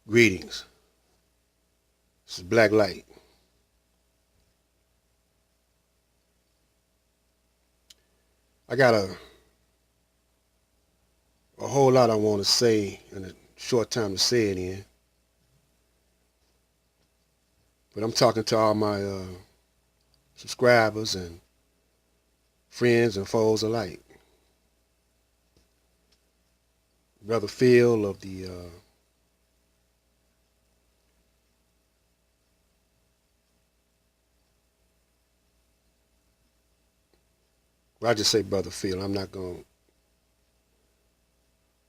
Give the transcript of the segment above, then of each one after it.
Greetings. This is Black Light. I got a whole lot I want to say in a short time to say it in. But I'm talking to all my subscribers and friends and foes alike. Brother Phil of the well, I just say Brother Phil. I'm not going to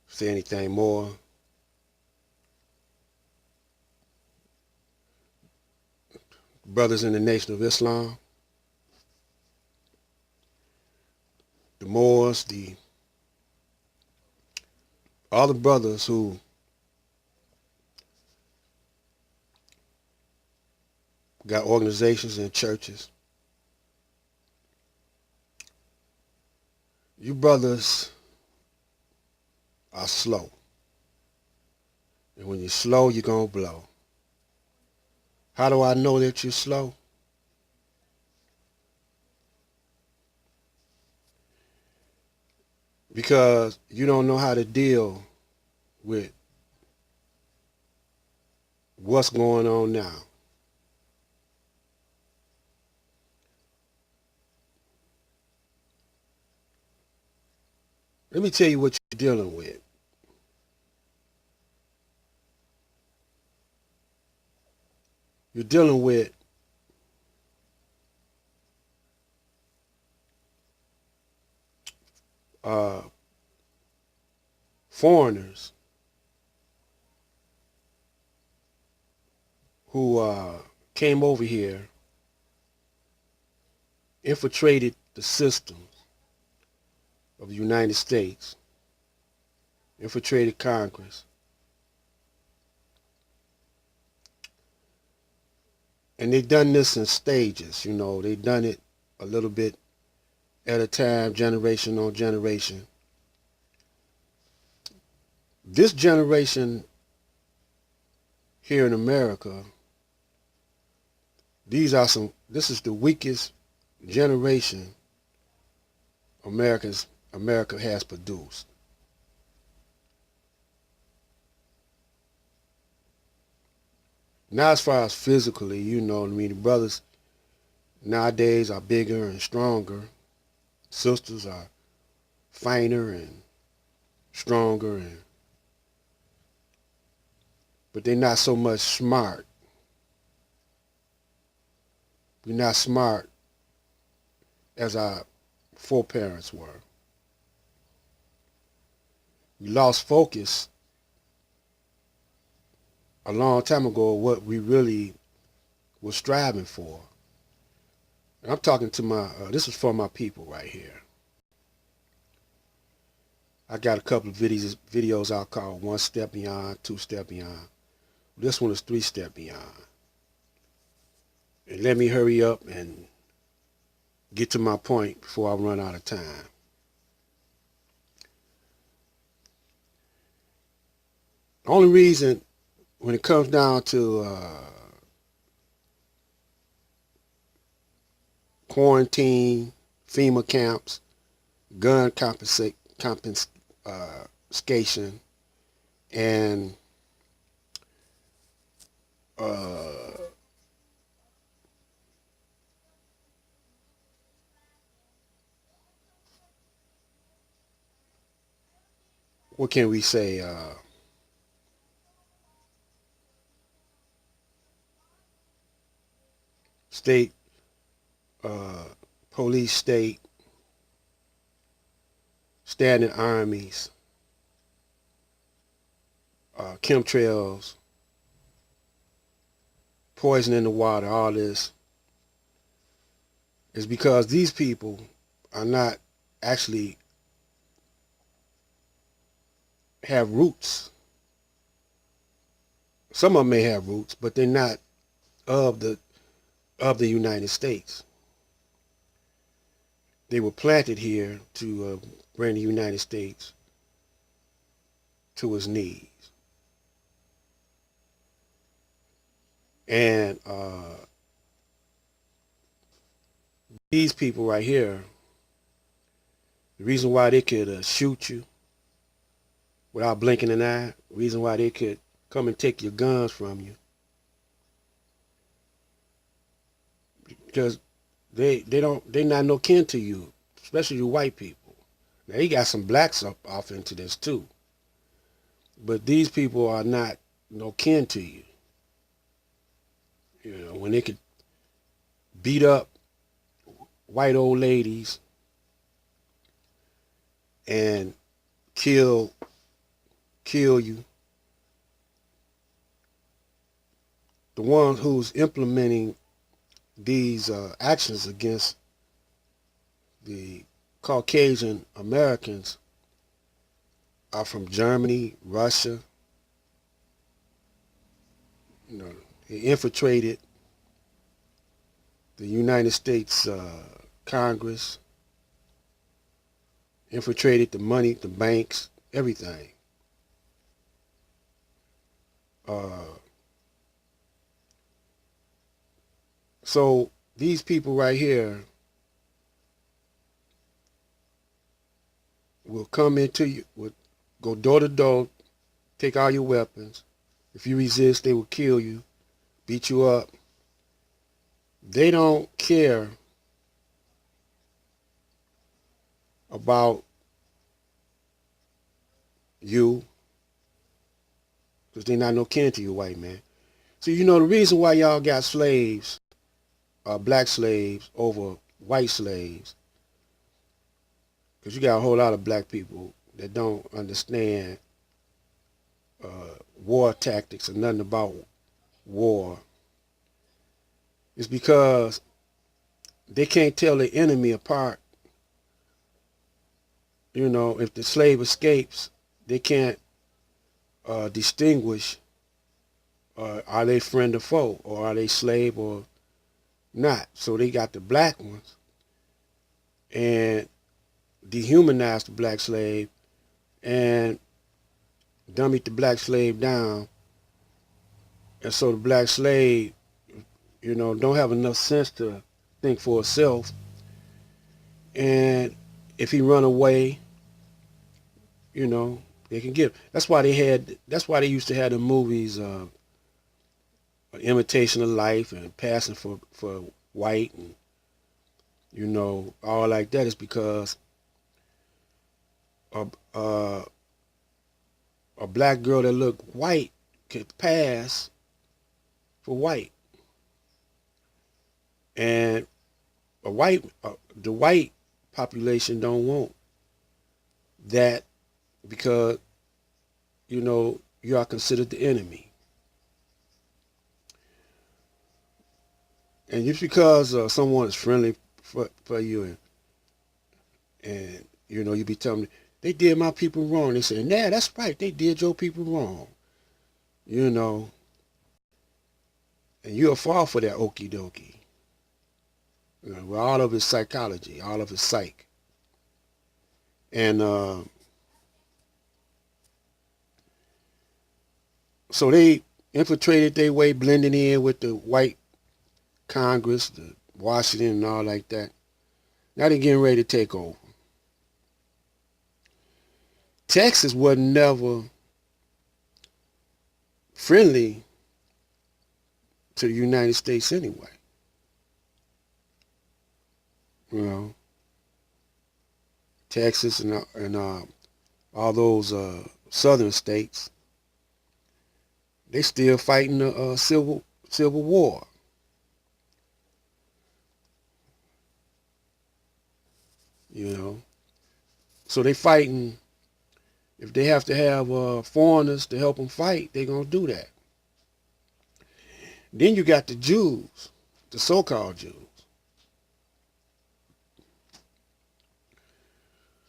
say anything more. Brothers in the Nation of Islam, the Moors, all the brothers who got organizations and churches. You brothers are slow. And when you're slow, you're going to blow. How do I know that you're slow? Because you don't know how to deal with what's going on now. Let me tell you what you're dealing with. You're dealing with foreigners who came over here, infiltrated the systems of the United States, infiltrated Congress, and they've done this in stages. You know, they've done it a little bit at a time, generation on generation. This generation here in America, this is the weakest generation America has produced. Not as far as physically, you know what I mean. The brothers nowadays are bigger and stronger. Sisters are finer and stronger, but they're not so much smart. We're not smart as our foreparents were. We lost focus a long time ago of what we really were striving for. And I'm talking to this is for my people right here. I got a couple of videos I'll call One Step Beyond, Two Step Beyond. This one is Three Step Beyond. And let me hurry up and get to my point before I run out of time. The only reason when it comes down to quarantine, FEMA camps, gun confiscation, and what can we say? State, police state, standing armies, chemtrails, poison in the water, all this is because these people are not actually have roots. Some of them may have roots, but they're not of the United States. They were planted here to bring the United States to its knees. And these people right here, the reason why they could shoot you without blinking an eye, the reason why they could come and take your guns from you, because they're not no kin to you, especially you white people. Now you got some blacks up off into this too, but these people are not no kin to you. You know, when they could beat up white old ladies and kill you, the one who's implementing these actions against the Caucasian Americans are from Germany, Russia. You know, they infiltrated the United States Congress, infiltrated the money, the banks, everything. So these people right here will come into you, will go door to door, take all your weapons. If you resist, they will kill you, beat you up. They don't care about you because they're not no kin to you, white man. So you know the reason why y'all got slaves, black slaves over white slaves, because you got a whole lot of black people that don't understand war tactics or nothing about war. It's because they can't tell the enemy apart. You know, if the slave escapes, they can't distinguish are they friend or foe, or are they slave or not. So they got the black ones and dehumanize the black slave and dummy the black slave down. And so the black slave, you know, don't have enough sense to think for itself. And if he run away, you know, they can get him. That's why they used to have the movies, Imitation of Life and Passing for White, and, you know, all like that is because a black girl that looked white could pass for white. And the white population don't want that because, you know, you are considered the enemy. And just because someone is friendly for you and you know, you be telling them, they did my people wrong. They say, nah, that's right, they did your people wrong. You know, and you'll fall for that okie dokie. You know, with all of his psychology, all of his psych. And so they infiltrated their way, blending in with the white Congress, the Washington and all like that. Now they're getting ready to take over. Texas was never friendly to the United States anyway. You know, Texas and all those southern states, they still fighting the civil war. You know, so they fighting. If they have to have foreigners to help them fight, they're gonna do that. Then you got the Jews, the so-called Jews,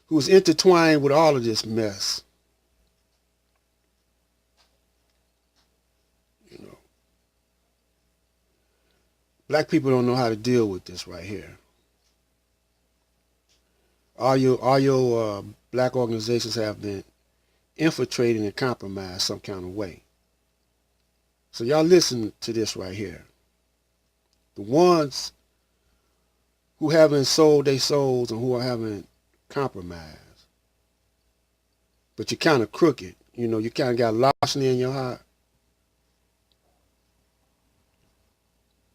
who's intertwined with all of this mess. You know, black people don't know how to deal with this right here. All your black organizations have been infiltrated and compromised some kind of way. So y'all listen to this right here. The ones who haven't sold their souls and who haven't compromised, but you're kind of crooked. You know, you kind of got larceny in your heart.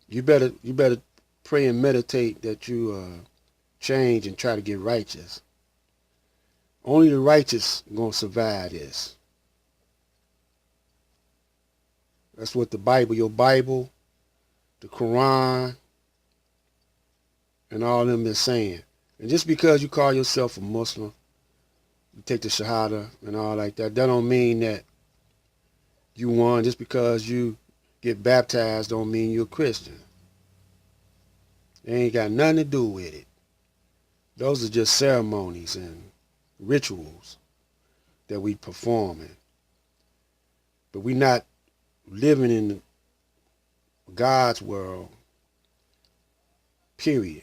You better pray and meditate that you change and try to get righteous. Only the righteous gonna survive this. That's what the Bible, your Bible, the Quran, and all of them is saying. And just because you call yourself a Muslim, you take the Shahada and all like that don't mean that you won. Just because you get baptized don't mean you're a Christian. It ain't got nothing to do with it. Those are just ceremonies and rituals that we performing. But we not living in God's world, period.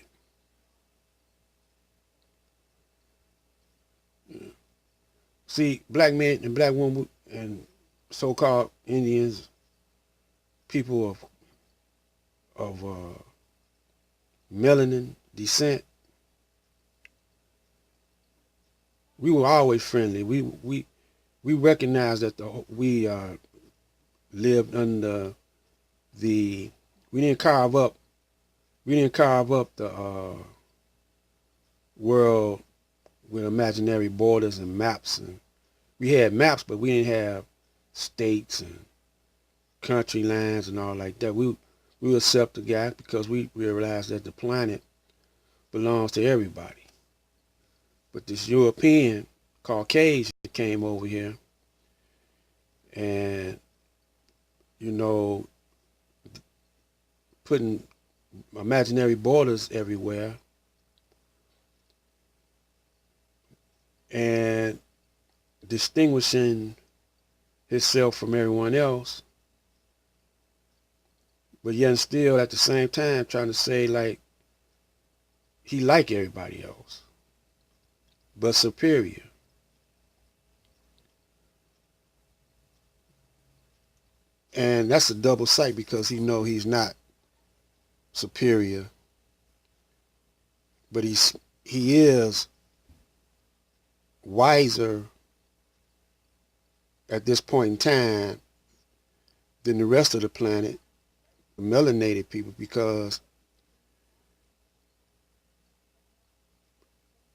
See, black men and black women and so-called Indians, people of melanin descent, we were always friendly. We recognized that we lived under the we didn't carve up the world with imaginary borders and maps, and we had maps, but we didn't have states and country lines and all like that. We accept the guy because we realized that the planet belongs to everybody. But this European Caucasian came over here and, you know, putting imaginary borders everywhere and distinguishing himself from everyone else, but yet still at the same time trying to say like he like everybody else, but superior. And that's a double sight because he know he's not superior, but he is wiser at this point in time than the rest of the planet, the melanated people, because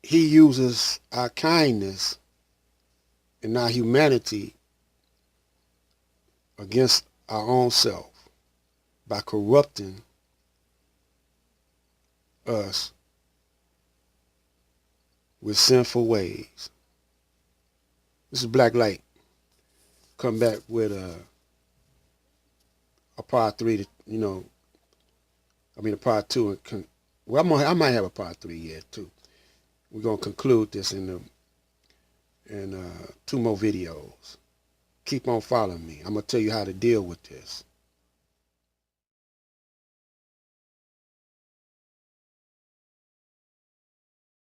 he uses our kindness and our humanity against our own self by corrupting us with sinful ways. This is Black Light. Come back with a part 3 a part 2. I might have a part 3 yet too. We're going to conclude this in 2 more videos. Keep on following me. I'm going to tell you how to deal with this.